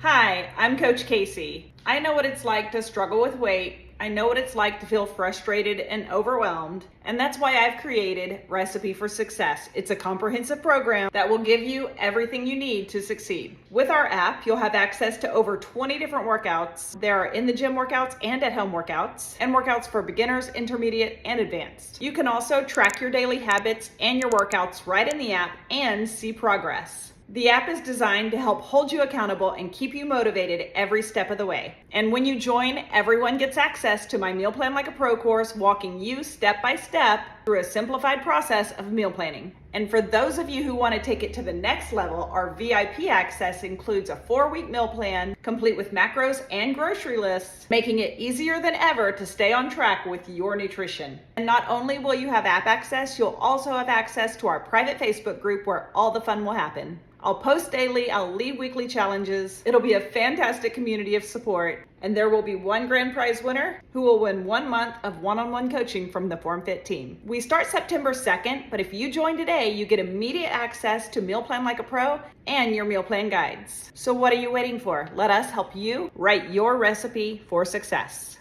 Hi, I'm Coach Casey. I know what it's like to struggle with weight. I know what it's like to feel frustrated and overwhelmed. And that's why I've created Recipe for Success. It's a comprehensive program that will give you everything you need to succeed. With our app, you'll have access to over 20 different workouts. There are in the gym workouts and at home workouts, and workouts for beginners, intermediate, and advanced. You can also track your daily habits and your workouts right in the app and see progress. The app is designed to help hold you accountable and keep you motivated every step of the way. And when you join, everyone gets access to my Meal Plan Like a Pro course, walking you step by step through a simplified process of meal planning. And for those of you who want to take it to the next level, our VIP access includes a 4-week meal plan, complete with macros and grocery lists, making it easier than ever to stay on track with your nutrition. And not only will you have app access, you'll also have access to our private Facebook group where all the fun will happen. I'll post daily, I'll lead weekly challenges. It'll be a fantastic community of support, and there will be one grand prize winner who will win 1 month of one-on-one coaching from the Form Fit team. We start September 2nd, but if you join today, you get immediate access to Meal Plan Like a Pro and your meal plan guides. So what are you waiting for? Let us help you write your recipe for success.